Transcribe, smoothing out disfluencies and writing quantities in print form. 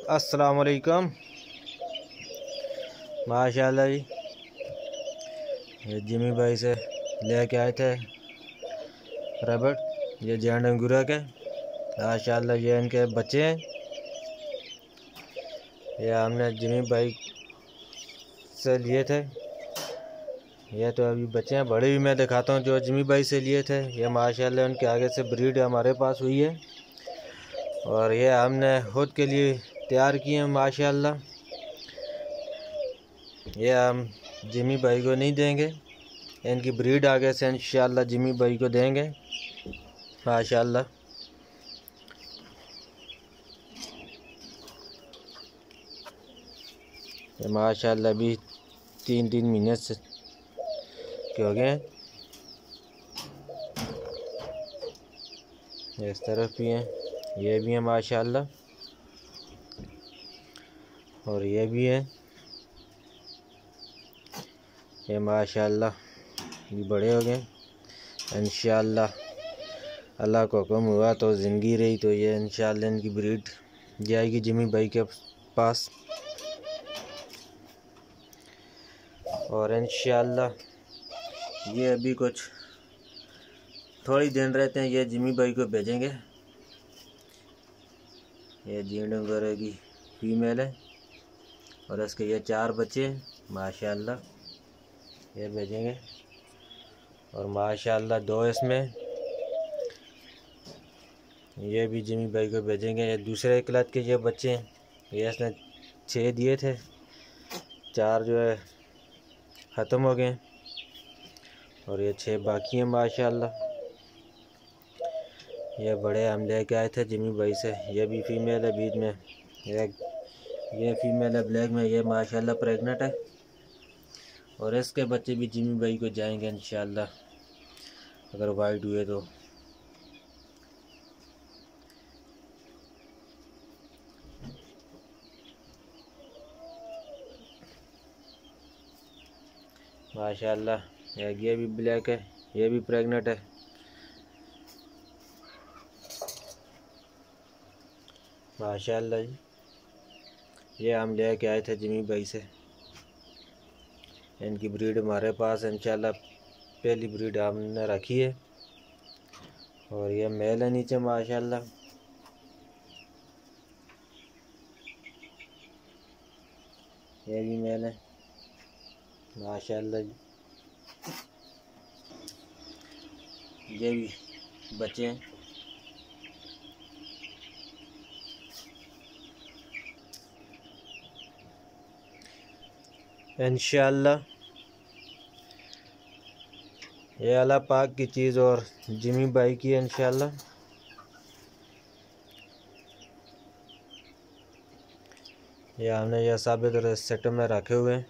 अस्सलाम वालेकुम। माशाल्लाह जी, ये जिमी भाई से लेके आए थे रबड़, ये जैंड अंगूरा के। माशाल्लाह ये इनके बच्चे हैं। ये हमने जिमी भाई से लिए थे। ये तो अभी बच्चे हैं, बड़े भी मैं दिखाता हूँ जो जिमी भाई से लिए थे। ये माशाल्लाह उनके आगे से ब्रीड हमारे पास हुई है और ये हमने खुद के लिए तैयार किए हैं। माशाल्लाह ये हम जिमी भाई को नहीं देंगे, इनकी ब्रीड आगे से इंशाल्लाह जिमी भाई को देंगे। माशाल्लाह ये माशाल्लाह भी 3 महीने से के हो गए हैं। इस तरफ भी हैं, ये भी हैं माशाल्लाह, और ये भी है। ये माशाल्लाह ये बड़े हो गए। इंशाल्लाह अल्लाह को हुक्म हुआ तो ज़िंदगी रही तो ये इंशाल्लाह इनकी ब्रीड जाएगी जिमी भाई के पास। और इंशाल्लाह ये अभी कुछ थोड़ी दिन रहते हैं, ये जिमी भाई को भेजेंगे। ये जींड अंगूरा की फीमेल है और इसके ये 4 बच्चे हैं। माशाल्लाह ये भेजेंगे। और माशाल्लाह 2 इसमें ये भी जिमी भाई को भेजेंगे। ये दूसरे क्लच के ये बच्चे हैं, ये इसने 6 दिए थे, 4 जो है ख़त्म हो गए और ये 6 बाकी हैं। माशाल्लाह ये बड़े हम लेके आए थे जिमी भाई से। ये भी फीमेल है, बीच में ये फीमेल है ब्लैक में, ये माशाल्लाह प्रेग्नेंट है और इसके बच्चे भी जिमी भाई को जाएंगे इंशाल्लाह अगर वाइट हुए तो। माशाल्लाह ये भी ब्लैक है, ये भी प्रेग्नेंट है। माशाल्लाह जी, ये हम लेके आए थे जिमी भाई से। इनकी ब्रीड हमारे पास इंशाल्लाह पहली ब्रीड हमने रखी है। और ये मेल है नीचे माशाल्लाह। ये भी मेल है माशाल्लाह जी। ये भी बच्चे हैं। इंशाल्लाह ये अल्लाह पाक की चीज़ और जिमी भाई की इंशाल्लाह। ये हमने यह साबित सेट में रखे हुए हैं।